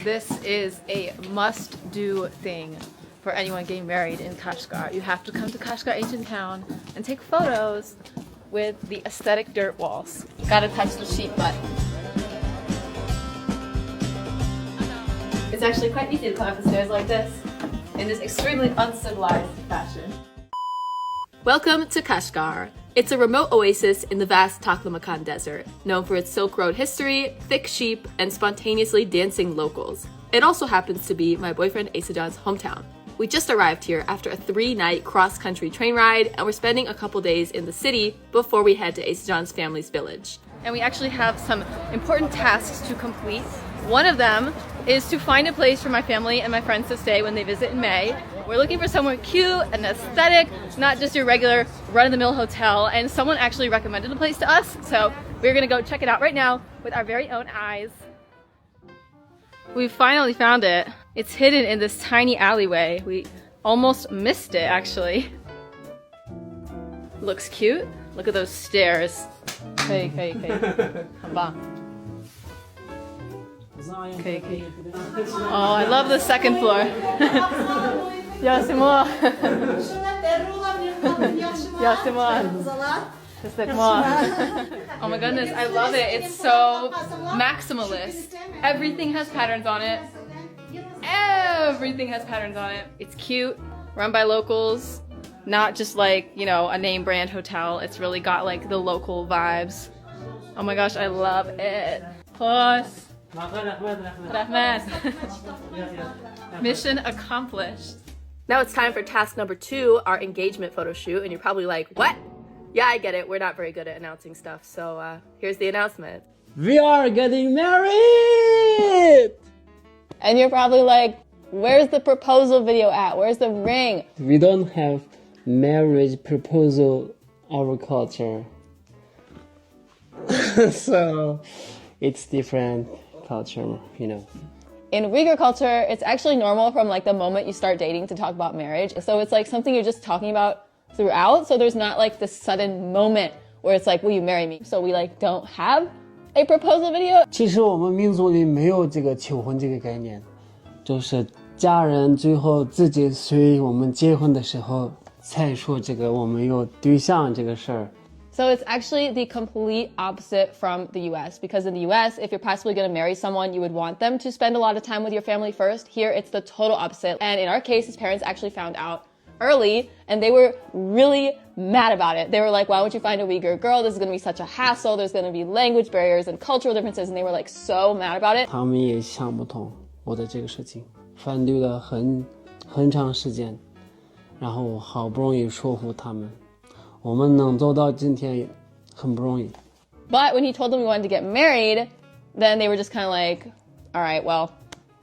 This is a must-do thing for anyone getting married in Kashgar. You have to come to Kashgar ancient town and take photos with the aesthetic dirt walls. Gotta touch the sheep butt. It's actually quite easy to climb up the stairs like this in this extremely uncivilized fashion. Welcome to Kashgar. It's a remote oasis in the vast Taklamakan Desert, known for its Silk Road history, thick sheep, and spontaneously dancing locals. It also happens to be my boyfriend Asajan's hometown. We just arrived here after a 3-night cross-country train ride, and we're spending a couple days in the city before we head to Asajan's family's village. And we actually have some important tasks to complete. One of them is to find a place for my family and my friends to stay when they visit in May. We're looking for somewhere cute and aesthetic, not just your regular run-of-the-mill hotel, and someone actually recommended a place to us, so we're gonna go check it out right now with our very own eyes. We finally found it. It's hidden in this tiny alleyway. We almost missed it, actually. Looks cute. Look at those stairs. Okay. Come on. Okay. Oh, I love the second floor. Oh my goodness, I love it. It's so maximalist. Everything has patterns on it. Everything has patterns on it. It's cute, run by locals, not just like, you know, a name brand hotel. It's really got like the local vibes. Oh my gosh, I love it. Plus, mission accomplished. Now it's time for task number 2, our engagement photo shoot, and you're probably like, what? Yeah, I get it. We're not very good at announcing stuff, so here's the announcement. We are getting married! And you're probably like, where's the proposal video at? Where's the ring? We don't have marriage proposal our culture. So it's different culture, you know. In Uyghur culture, it's actually normal from like the moment you start dating to talk about marriage. So it's like something you're just talking about throughout. So there's not like this sudden moment where it's like, will you marry me? So we like don't have a proposal video. 其实我们民族里没有这个求婚这个概念，就是家人最后自己随我们结婚的时候才说这个我们有对象这个事儿。 So it's actually the complete opposite from the US, because in the US, if you're possibly going to marry someone, you would want them to spend a lot of time with your family first. Here, it's the total opposite. And in our case, his parents actually found out early, and they were really mad about it. They were like, why would you find a Uyghur girl? This is going to be such a hassle. There's going to be language barriers and cultural differences, and they were like so mad about it. 他们也想不通我的这个事情，反对了很长时间，然后我好不容易说服他们。 我们能走到今天很不容易。 But when he told them we wanted to get married, then they were just kind of like, all right, well,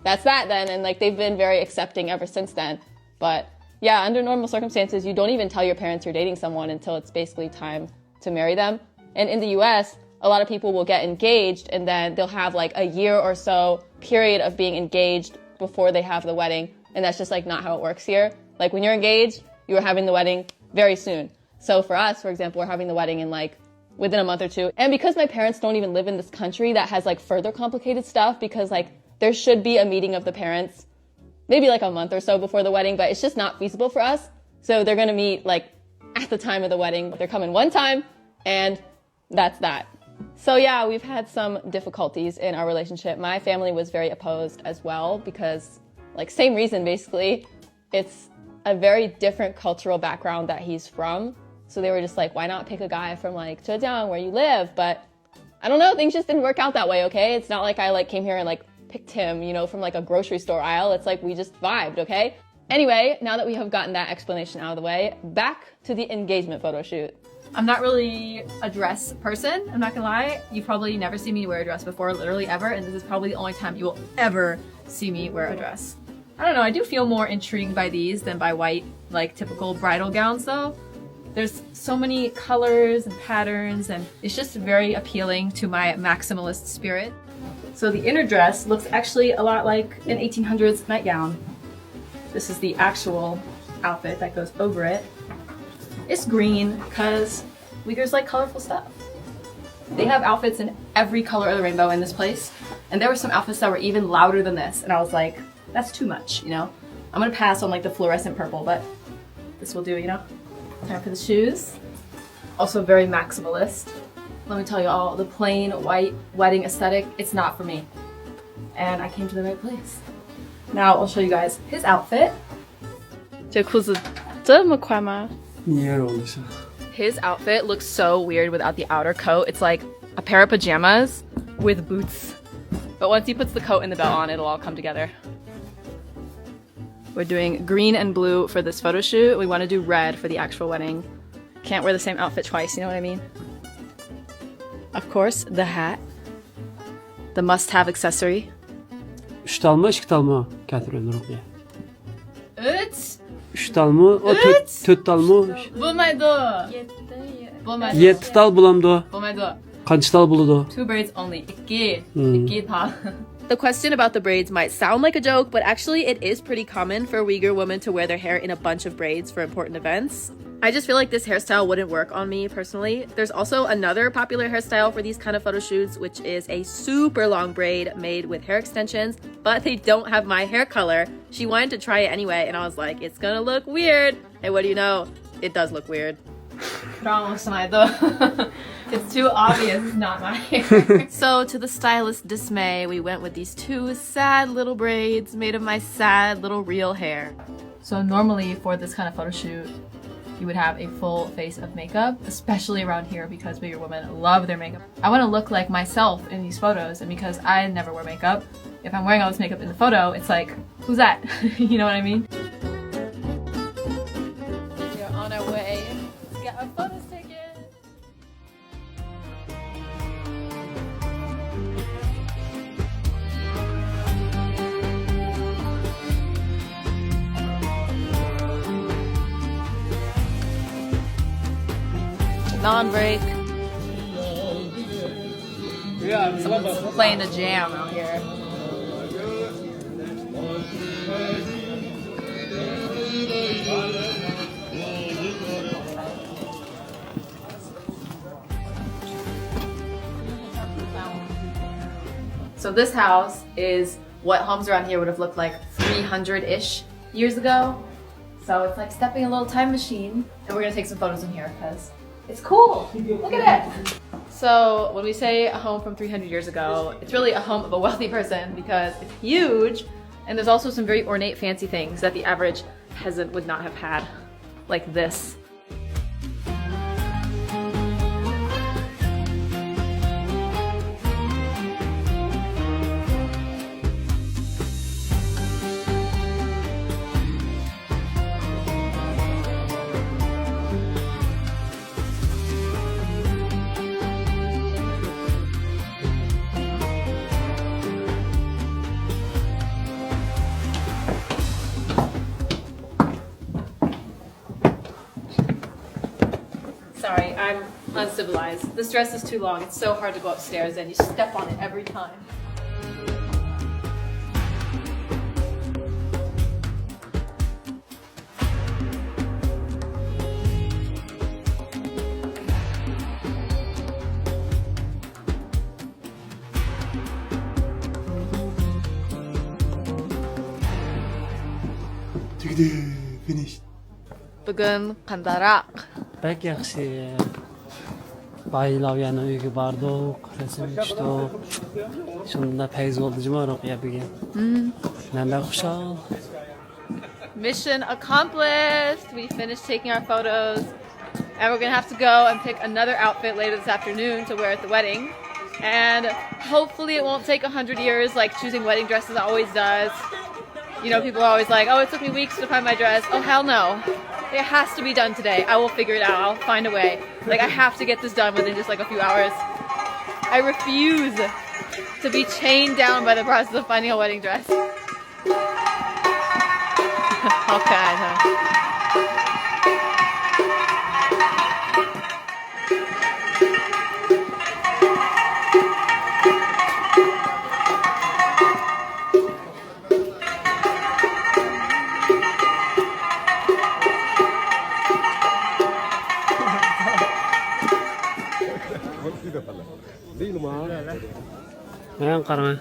that's that then. And like they've been very accepting ever since then. But yeah, under normal circumstances, you don't even tell your parents you're dating someone until it's basically time to marry them. And in the US, a lot of people will get engaged and then they'll have like a year or so period of being engaged before they have the wedding. And that's just like not how it works here. Like when you're engaged, you are having the wedding very soon. So for us, for example, we're having the wedding in like within a month or two. And because my parents don't even live in this country, that has like further complicated stuff, because like there should be a meeting of the parents maybe like a month or so before the wedding, but it's just not feasible for us. So they're gonna meet like at the time of the wedding. They're coming one time and that's that. So yeah, we've had some difficulties in our relationship. My family was very opposed as well because like same reason basically. It's a very different cultural background that he's from. So they were just like, why not pick a guy from like Zhejiang where you live? But I don't know, things just didn't work out that way, okay? It's not like I like came here and like picked him, you know, from like a grocery store aisle. It's like we just vibed, okay? Anyway, now that we have gotten that explanation out of the way, back to the engagement photo shoot. I'm not really a dress person, I'm not gonna lie. You've probably never seen me wear a dress before, literally ever, and this is probably the only time you will ever see me wear a dress. I don't know, I do feel more intrigued by these than by white, like typical bridal gowns though. There's so many colors and patterns, and it's just very appealing to my maximalist spirit. So the inner dress looks actually a lot like an 1800s nightgown. This is the actual outfit that goes over it. It's green because Uyghurs like colorful stuff. They have outfits in every color of the rainbow in this place. And there were some outfits that were even louder than this. And I was like, that's too much, you know? I'm gonna pass on like the fluorescent purple, but this will do, you know? Time for the shoes. Also very maximalist. Let me tell you all, the plain white wedding aesthetic, it's not for me. And I came to the right place. Now I'll show you guys his outfit. His outfit looks so weird without the outer coat. It's like a pair of pajamas with boots. But once he puts the coat and the belt on, it'll all come together. We're doing green and blue for this photo shoot. We want to do red for the actual wedding. Can't wear the same outfit twice, you know what I mean? Of course, the hat. The must-have accessory. Üçtalma, ikkitalma, Catherine Ruqya. Üç. Üçtalma, o to'rttalma. Bo'lmaydi. Yetttal bulamdi. Bo'lmaydi. Qanchtal bo'ladi? 2 braids only. Ikki tal. The question about the braids might sound like a joke, but actually it is pretty common for Uyghur women to wear their hair in a bunch of braids for important events. I just feel like this hairstyle wouldn't work on me personally. There's also another popular hairstyle for these kind of photo shoots, which is a super long braid made with hair extensions, but they don't have my hair color. She wanted to try it anyway, and I was like, it's gonna look weird. And what do you know? It does look weird. It's too obvious it's not my hair. So to the stylist's dismay, we went with these 2 sad little braids made of my sad little real hair. So normally for this kind of photo shoot, you would have a full face of makeup, especially around here because Uyghur women love their makeup. I want to look like myself in these photos, and because I never wear makeup, if I'm wearing all this makeup in the photo, it's like, who's that? You know what I mean? We're on our way to get our photos taken. Non-break. Someone's playing a jam out here. So this house is what homes around here would have looked like 300-ish years ago. So it's like stepping a little time machine. And we're gonna take some photos in here because it's cool. Look at it. So when we say a home from 300 years ago, it's really a home of a wealthy person because it's huge, and there's also some very ornate fancy things that the average peasant would not have had, like this. Sorry, I'm uncivilized. This dress is too long. It's so hard to go upstairs and you step on it every time. Finished. Bugün qandaroq. Bek yaxshi. Baylaviyani uyga bordik, rasm tushdik. Shunda payz bo'ldi juma Ruqya biga. Nanda xushal. Mission accomplished. We finished taking our photos. And we're gonna have to go and pick another outfit later this afternoon to wear at the wedding. And hopefully it won't take 100 years like choosing wedding dresses always does. You know, people are always like, oh, it took me weeks to find my dress. Oh, hell no. It has to be done today. I will figure it out. I'll find a way. Like, I have to get this done within just like a few hours. I refuse to be chained down by the process of finding a wedding dress. Okay, huh? Men qarama.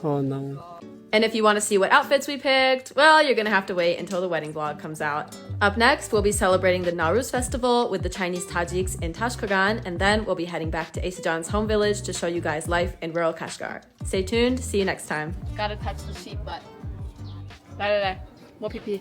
好难。 And if you want to see what outfits we picked, well, you're gonna have to wait until the wedding vlog comes out. Up next, we'll be celebrating the Nowruz festival with the Chinese Tajiks in Tashkogan, and then we'll be heading back to Asajan's home village to show you guys life in rural Kashgar. Stay tuned, see you next time. Gotta touch the sheep butt. 来来来，摸屁屁。